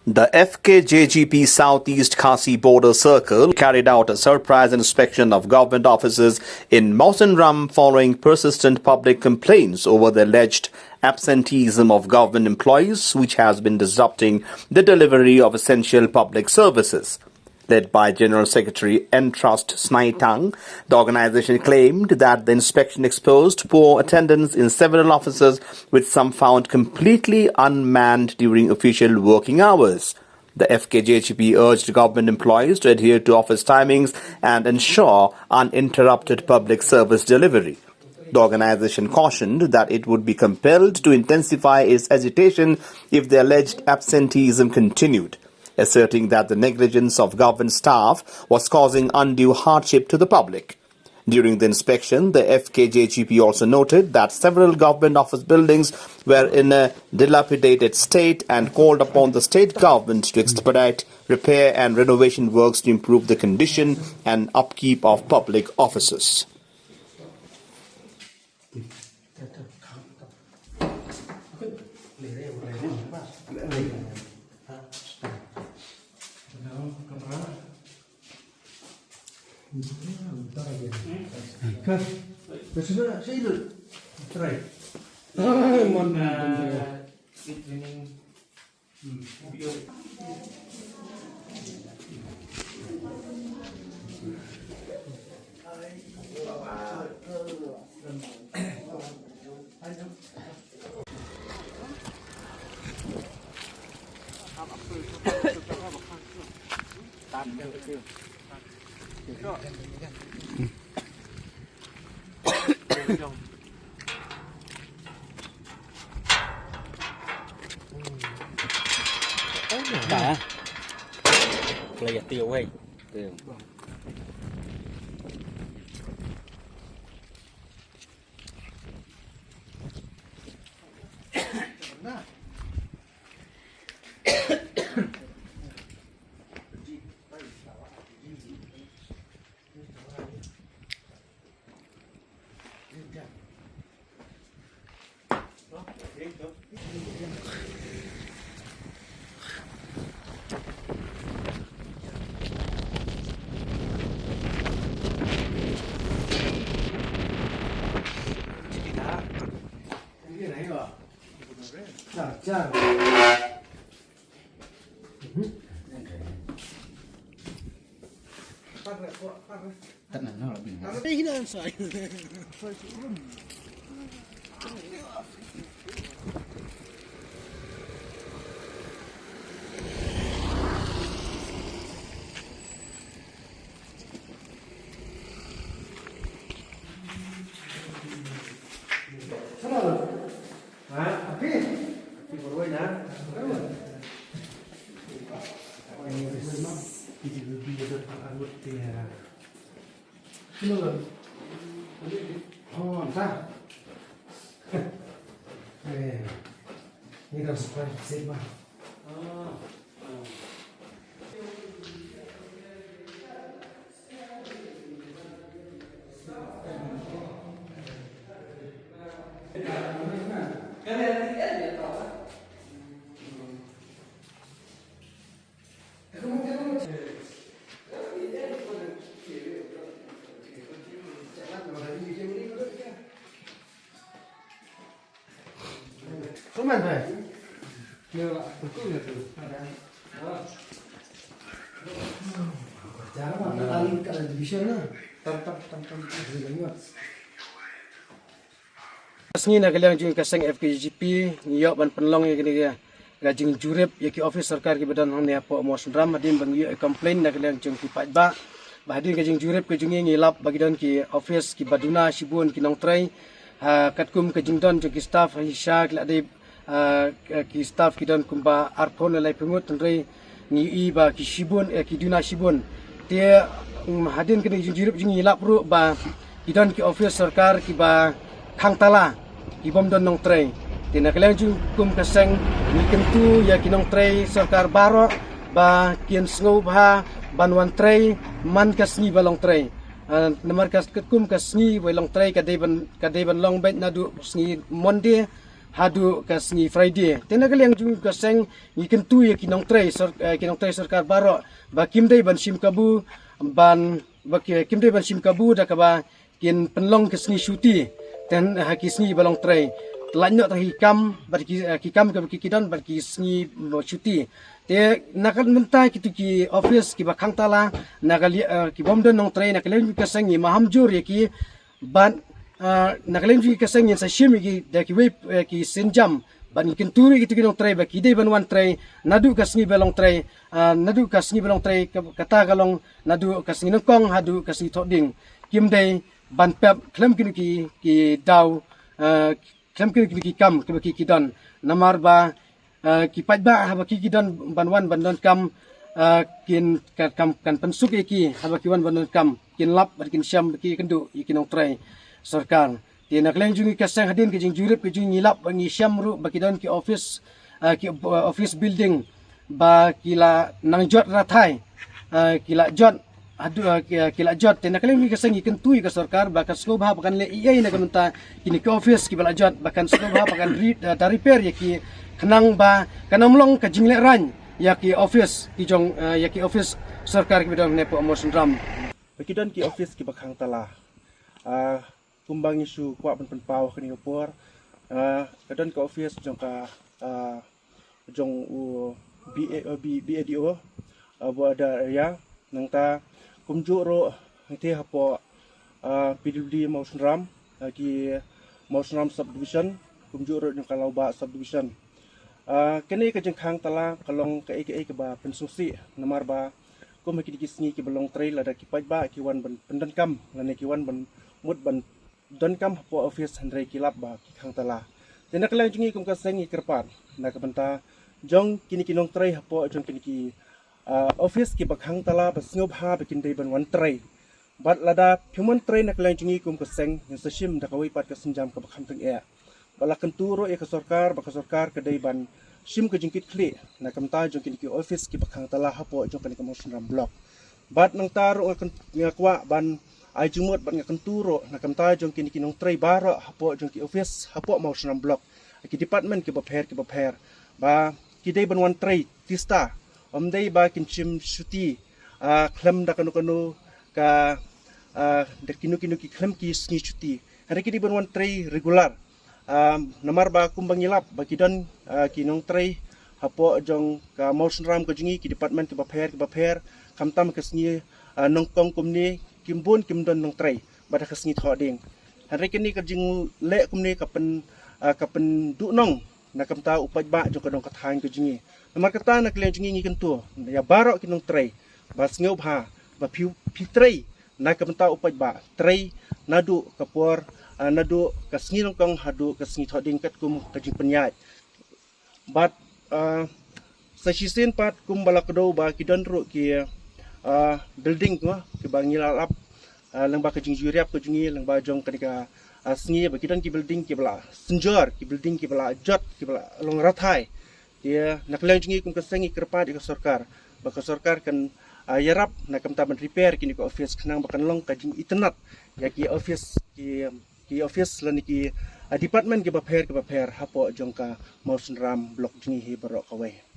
The Fkjgp Southeast Khasi Border Circle carried out a surprise inspection of government offices in Mawsynram following persistent public complaints over the alleged absenteeism of government employees, which has been disrupting the delivery of essential public services. Led by General Secretary Entrust Snaitang, the organization claimed that the inspection exposed poor attendance in several offices, with some found completely unmanned during official working hours. The Fkjgp urged government employees to adhere to office timings and ensure uninterrupted public service delivery. The organization cautioned that it would be compelled to intensify its agitation if the alleged absenteeism continued, asserting that the negligence of government staff was causing undue hardship to the public. During the inspection, the Fkjgp also noted that several government office buildings were in a dilapidated state and called upon the state government to expedite repair and renovation works to improve the condition and upkeep of public offices. Đã lấy tiêu ấy tiêu Ini kan supply save mah. Số mình phải nhờ lại cứ được giá nó mà ăn cả division nữa tam gì đấy mà Asni nak kalian juga kasang Fkjgp ngiok ban penlong yang kini gajing jurip yaki office sarkar ki badan hang ne po Mawsynram hadin bang yo complain nak kalian jeng ki pajba bahadin gajing jurip ke jungi ngilap bagi dan ki office ki baduna sibun ki nong trai katkum ke jingdon jeng ki staff hisha ki ade ki staff ki dan kumba arpon lai pengut tendrai ngi ba ki sibun ki duna sibun te hadin kini jurip jeng ngilap ru ba ki dan ki office sarkar ki ba khang tala ibom don nong tray tina kalian ju kum kaseng ni kentu ya kinong tray sarkar baro ba kian sngo ba banwan tray man kasni balong tray namar kas kum kasni balong tray kadai ban long bet nadu sngi monde hadu kasni Friday tena kaliang jung kaseng ni kentu ya kinong tray sarkar barok ba kimdai ban sim kabu ban ba kimdai ban sim kabu da kaba kin penlong kasni syuti dan hakisni balong tray lanyok terhikam bagi kikam ke kidon bagi sni syuti te nakal mentai kitu ki office ki bakang tala nakal ki bomdon nong tray nakal kaseng ni mahamjur ya ki ban nakalen ju kasang yin sa shim gi da ki web ki sinjam ban kin turi gitu kinong tray ba ki dei ban wan tray nadu kasngi belong tray kata galong nadu kasngi nongkong hadu kasngi thoding kim dei ban pep klem ki daw klem ki kam ki kidon namar ba ki pajba ha ki kidon ban wan ban don kam kin kam kan pensuk ki ha ki wan ban don kam kin lap ba kin syam ki kendu kinong tray sarkar ti nak leng jungi kasang hadin ke jing jurip ke jing ngilap bangi syamru bakidon ki office building ba kila nang jot rathai kila jot kila jot ti nak leng kasang ikan tui ke sarkar bakan skobha bakan le iai na kamenta kini ke office ki bala jot bakan skobha bakan repair ya ki kenang ba kanamlong ke jing le ran ya ki office ki jong ya ki office sarkar ki bidang ne po Mawsynram bakidon ki office ki bakang tala kumbang isu kuat penpau kini upor kadon ke office jong ka jong BADO ada area nang ta kumjuk ro nanti hapo PWD Mawsynram ki Mawsynram subdivision kumjuk ro jong kalau ba subdivision kini ke jengkang tala kalong ke ke ba pensusi namar ba kum ki kisni ki belong trail ada ki pajba ki wan ban pendankam lane ki wan ban mud ban don kam po office handrai kilap ba ki khang tala tena kala jungi kum ka sengi kerpat na ka banta jong kini kinong trai hapo jong kini ki office ki bakhang tala ba sngob ha ba kin dei ban wan trai bat lada phumon trai na kala jungi kum ka seng ni sashim da kawai pat ka sinjam ka bakham teng e bala kenturo e ka sarkar ka dei ban sim ka jingkit kli na kamta jong kini ki office ki bakhang tala hapo jong kini ka Mawsynram block bat nang taro ngakwa ban ai jumut ban ngakan turo nakam ta jong kini kinong tray bara hapo jong ki office hapo Mawsynram block ki department ki baper ba ki dei ban wan tray tista dei ba kin chim syuti klem da kanu ka da kinu ki klem ki sngi syuti hari ki dei ban wan tray regular namar ba kumbang ilap ba ki don kinong tray hapo jong ka Mawsynram ka jungi ki department ki baper kamtam ka sngi nongkong kumni kimbun kimdon nong tray bada kasngi thoding hari kini ka jing le kumni kapen du nong na kamta upaj ba jong kadong kathain ka jingi namar kata na klen jingi ngi kentu ya barok kinong tray ba sngob ha ba pi tray na kamta upaj ba tray nadu kapor nadu kasngi nongkong hadu kasngi thoding kat kum ka jing penyat bat sa sisin pat kum balakdo ba kidon ru ki building ko ke bangi lalap lengba ke jing juriap ke jungi lengba jong kenika sngi ba kidon ki building ki bala senjor ki building ki bala jot ki bala long rathai dia naklang jungi kum kesengi kerpa di sarkar ba ka sarkar kan yarap nakam taban repair kini ko office kenang bakan long ka jing internet ya ki office lani ki department ki baper hapo jong ka Mawsynram block jungi hi barok kawai